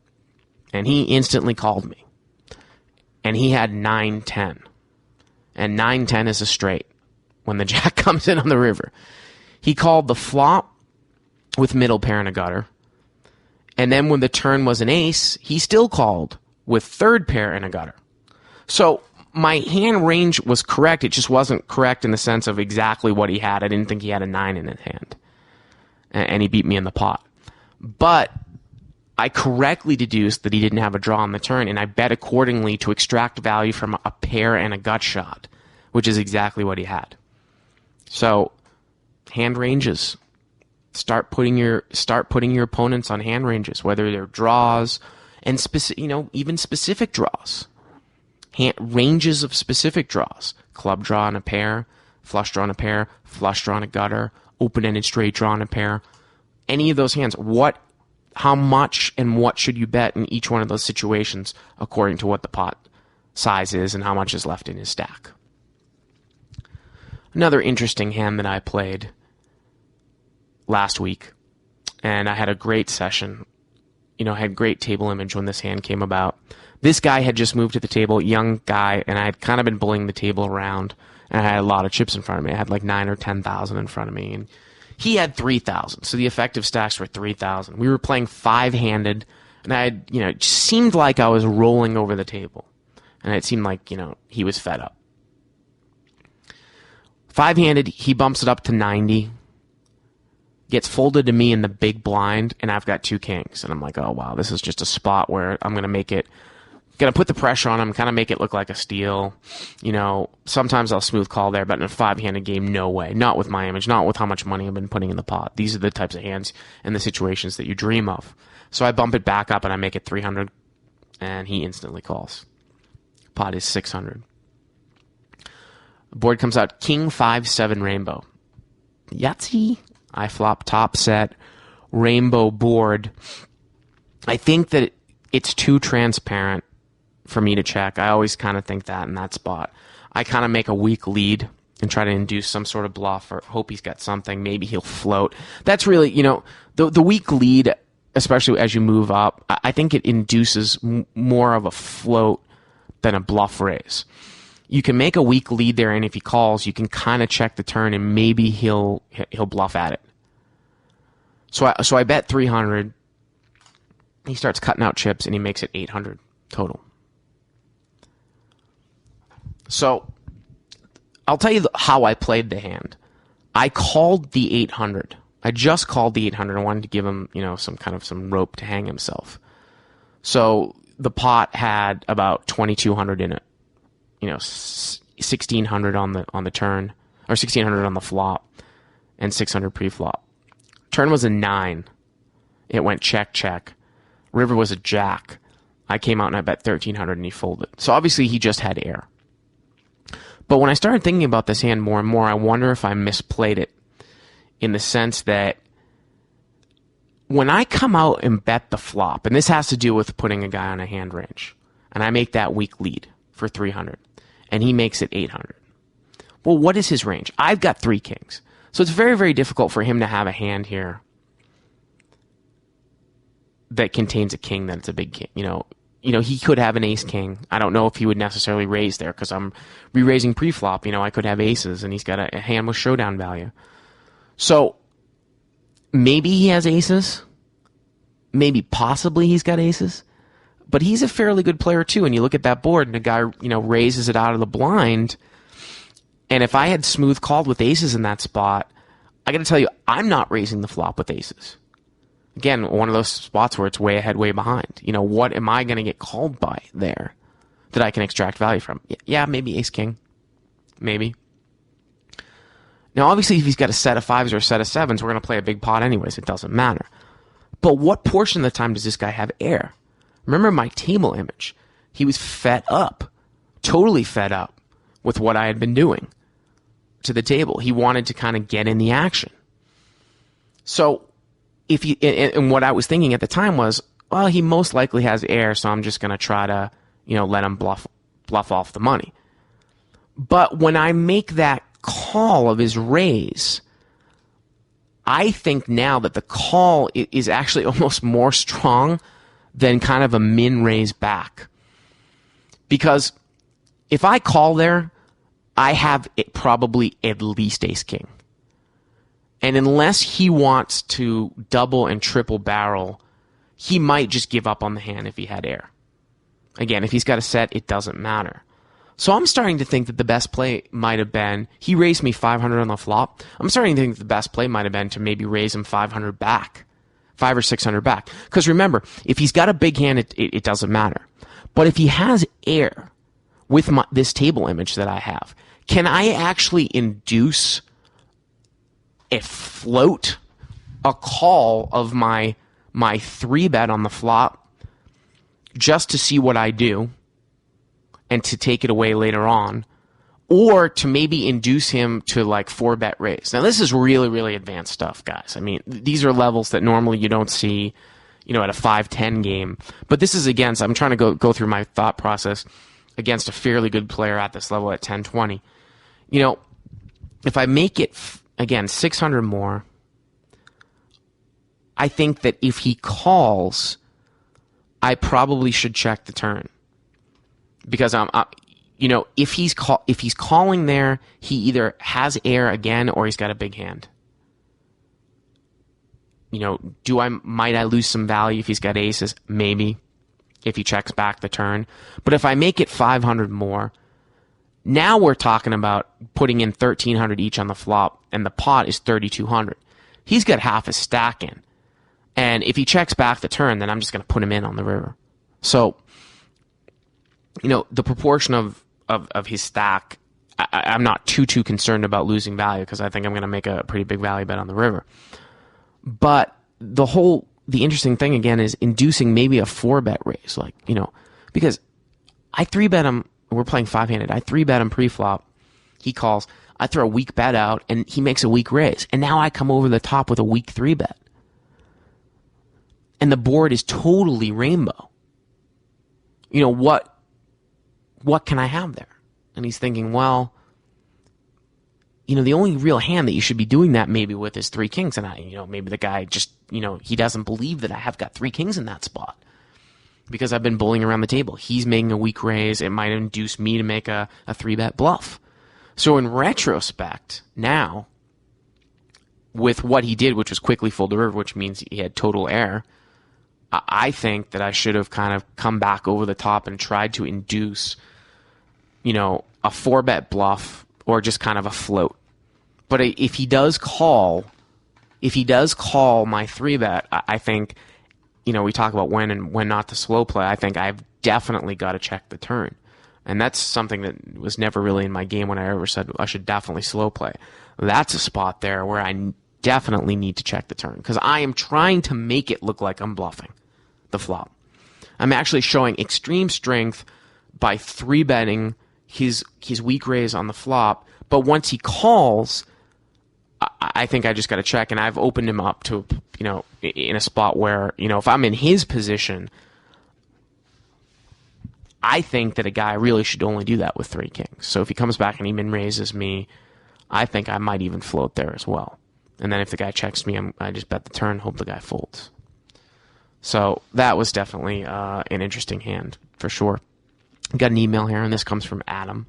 And he instantly called me. And he had 9-10. And 9-10 is a straight when the jack comes in on the river. He called the flop with middle pair and a gutter. And then when the turn was an ace, he still called with third pair and a gutter. So my hand range was correct. It just wasn't correct in the sense of exactly what he had. I didn't think he had a 9 in his hand. And he beat me in the pot. But I correctly deduced that he didn't have a draw on the turn, and I bet accordingly to extract value from a pair and a gut shot, which is exactly what he had. So, hand ranges. Start putting your opponents on hand ranges, whether they're draws and even specific draws. Ranges of specific draws. Club draw on a pair, flush draw on a pair, flush draw on a gutter, open-ended straight draw on a pair. Any of those hands, how much and what should you bet in each one of those situations according to what the pot size is and how much is left in his stack. Another interesting hand that I played last week, and I had a great session. I had great table image when this hand came about. This guy had just moved to the table, young guy, and I had kind of been bullying the table around, and I had a lot of chips in front of me. I had like 9 or 10,000 in front of me, and he had 3,000, so the effective stacks were 3,000. We were playing 5-handed, and it seemed like I was rolling over the table, and it seemed like, he was fed up. 5-handed, he bumps it up to 90, gets folded to me in the big blind, and I've got 2 kings, and I'm like, oh wow, this is just a spot where I'm gonna put the pressure on him, kind of make it look like a steal. Sometimes I'll smooth call there, but in a 5-handed game, no way. Not with my image, not with how much money I've been putting in the pot. These are the types of hands and the situations that you dream of. So I bump it back up and I make it 300, and he instantly calls. Pot is 600. Board comes out King 5-7 Rainbow. Yahtzee. I flop top set, rainbow board. I think that it's too transparent for me to check. I always kind of think that in that spot. I kind of make a weak lead and try to induce some sort of bluff or hope he's got something. Maybe he'll float. That's really, the weak lead, especially as you move up, I think it induces more of a float than a bluff raise. You can make a weak lead there, and if he calls, you can kind of check the turn, and maybe he'll bluff at it. So I bet 300. He starts cutting out chips, and he makes it 800 total. So I'll tell you how I played the hand. I called the 800. I just called the 800. I wanted to give him, some rope to hang himself. So the pot had about 2,200 in it. 1,600 on the turn, or 1,600 on the flop, and 600 pre-flop. Turn was a 9. It went check, check. River was a jack. I came out and I bet 1,300 and he folded. So obviously he just had air. But when I started thinking about this hand more and more, I wonder if I misplayed it in the sense that when I come out and bet the flop, and this has to do with putting a guy on a hand range, and I make that weak lead for 300, and he makes it 800. Well, what is his range? I've got 3 kings. So it's very, very difficult for him to have a hand here that contains a king that's a big king. He could have an ace-king. I don't know if he would necessarily raise there because I'm re-raising pre-flop. I could have aces, and he's got a hand with showdown value. So maybe he has aces. Maybe possibly he's got aces. But he's a fairly good player, too. And you look at that board, and the guy, raises it out of the blind. And if I had smooth called with aces in that spot, I got to tell you, I'm not raising the flop with aces. Again, one of those spots where it's way ahead, way behind. What am I going to get called by there that I can extract value from? Yeah, maybe ace-king. Maybe. Now, obviously, if he's got a set of fives or a set of sevens, we're going to play a big pot anyways. It doesn't matter. But what portion of the time does this guy have air? Remember my table image. He was fed up, totally fed up with what I had been doing to the table. He wanted to kind of get in the action. So, and what I was thinking at the time was, well, he most likely has air, so I'm just going to try to, let him bluff off the money. But when I make that call of his raise, I think now that the call is actually almost more strong than kind of a min raise back. Because if I call there, I have probably at least ace-king. And unless he wants to double and triple barrel, he might just give up on the hand if he had air. Again, if he's got a set, it doesn't matter. So I'm starting to think that the best play might have been, he raised me 500 on the flop. I'm starting to think the best play might have been to maybe raise him 500 back. 500 or 600 back. Because remember, if he's got a big hand, it doesn't matter. But if he has air with this table image that I have, can I actually induce a float, a call of my 3-bet on the flop just to see what I do and to take it away later on, or to maybe induce him to 4-bet raise? Now this is really, really advanced stuff, guys. I mean, these are levels that normally you don't see, at a 5-10 game. But this is I'm trying to go through my thought process against a fairly good player at this level at 10-20. If I make it, again, 600 more, I think that if he calls, I probably should check the turn. Because if he's calling there, he either has air again or he's got a big hand. Might I lose some value if he's got aces? Maybe, if he checks back the turn. But if I make it 500 more, now we're talking about putting in 1,300 each on the flop, and the pot is 3,200. He's got half his stack in. And if he checks back the turn, then I'm just going to put him in on the river. So, the proportion of his stack, I'm not too concerned about losing value because I think I'm going to make a pretty big value bet on the river. But the interesting thing again is inducing maybe a 4-bet raise, because I 3-bet him. We're playing 5-handed. I 3-bet him pre-flop. He calls. I throw a weak bet out, and he makes a weak raise. And now I come over the top with a weak 3-bet. And the board is totally rainbow. What can I have there? And he's thinking, well, the only real hand that you should be doing that maybe with is 3 kings. And maybe the guy just, he doesn't believe that I have got 3 kings in that spot because I've been bullying around the table. He's making a weak raise. It might induce me to make a 3-bet bluff. So in retrospect, now, with what he did, which was quickly fold the river, which means he had total air, I think that I should have kind of come back over the top and tried to induce, a 4-bet bluff or just kind of a float. But if he does call my 3-bet, I think, we talk about when and when not to slow play. I think I've definitely got to check the turn. And that's something that was never really in my game when I ever said I should definitely slow play. That's a spot there where I definitely need to check the turn because I am trying to make it look like I'm bluffing the flop. I'm actually showing extreme strength by 3-betting his weak raise on the flop, but once he calls, I think I just got to check, and I've opened him up to, in a spot where, if I'm in his position, I think that a guy really should only do that with 3 kings. So if he comes back and he min raises me, I think I might even float there as well. And then if the guy checks me, I just bet the turn, hope the guy folds. So that was definitely an interesting hand, for sure. Got an email here, and this comes from Adam.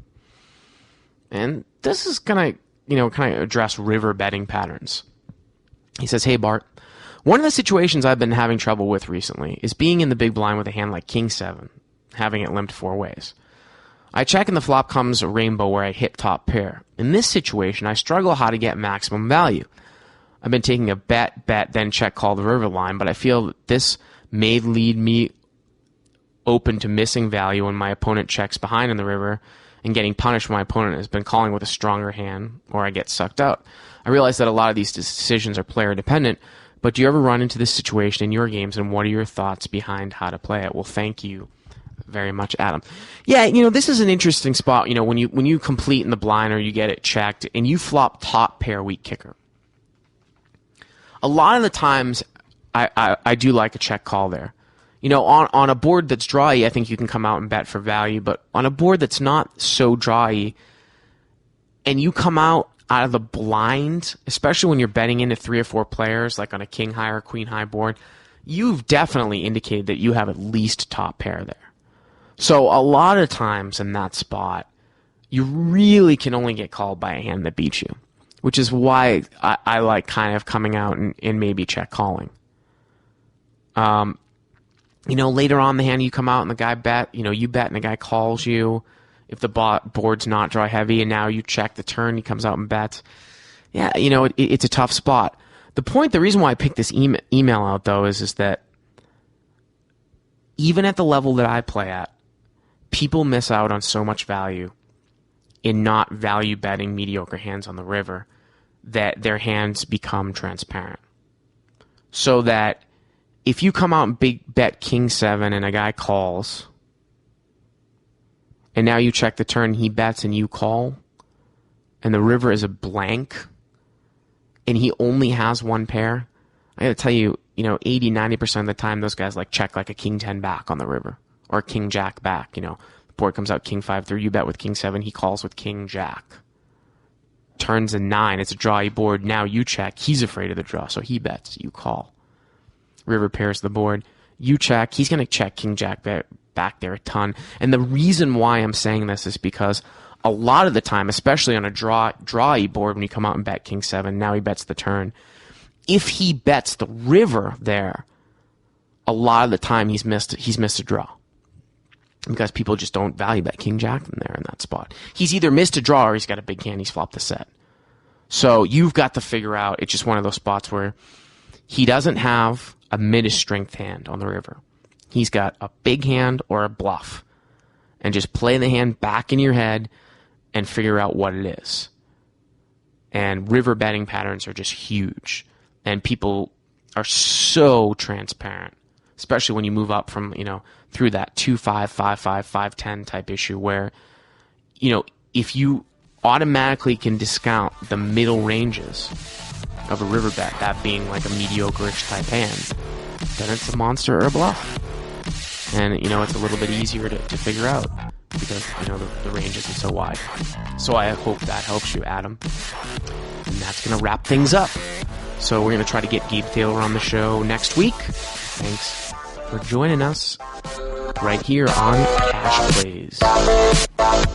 And this is going to, kind of address river betting patterns. He says, "Hey, Bart, one of the situations I've been having trouble with recently is being in the big blind with a hand like King 7, having it limped 4 ways. I check and the flop comes a rainbow where I hit top pair. In this situation, I struggle how to get maximum value. I've been taking a bet, then check call the river line, but I feel that this may lead me open to missing value when my opponent checks behind in the river and getting punished when my opponent has been calling with a stronger hand or I get sucked out. I realize that a lot of these decisions are player dependent, but do you ever run into this situation in your games, and what are your thoughts behind how to play it?" Well, thank you very much, Adam. Yeah, this is an interesting spot, when you complete in the blind or you get it checked and you flop top pair weak kicker. A lot of the times, I do like a check call there. On a board that's drawy, I think you can come out and bet for value. But on a board that's not so drawy, and you come out of the blind, especially when you're betting into 3 or 4 players, like on a king high or queen high board, you've definitely indicated that you have at least top pair there. So a lot of times in that spot, you really can only get called by a hand that beats you, which is why I like kind of coming out and maybe check calling. Later on in the hand you come out and the guy bet, you bet and the guy calls you. If the board's not draw heavy and now you check the turn, he comes out and bets. Yeah, it's a tough spot. The reason why I picked this email out, though, is that even at the level that I play at, people miss out on so much value in not value betting mediocre hands on the river that their hands become transparent. So that if you come out and big bet King 7 and a guy calls, and now you check the turn, he bets and you call, and the river is a blank, and he only has 1 pair, I gotta tell you, 80, 90% of the time, those guys check like a King 10 back on the river, or King Jack back, the board comes out King 5 through, you bet with King 7, he calls with King Jack. Turns a 9, it's a drawy board, now you check, he's afraid of the draw, so he bets, you call. River pairs the board, you check, he's gonna check King Jack back there a ton. And the reason why I'm saying this is because a lot of the time, especially on a drawy board, when you come out and bet King 7, now he bets the turn. If he bets the river there, a lot of the time he's missed a draw. Because people just don't value bet King Jack in there in that spot. He's either missed a draw or he's got a big hand, he's flopped the set. So you've got to figure out, it's just one of those spots where he doesn't have a mid-strength hand on the river. He's got a big hand or a bluff. And just play the hand back in your head and figure out what it is. And river betting patterns are just huge. And people are so transparent, especially when you move up from, through that 2-5, 5-5, 5-10 type issue where, if you automatically can discount the middle ranges of a river bet, that being like a mediocre-ish type hand, then it's a monster or a bluff. And, it's a little bit easier to figure out because, the range isn't so wide. So I hope that helps you, Adam. And that's going to wrap things up. So we're going to try to get Gabe Taylor on the show next week. Thanks for joining us right here on Cash Plays.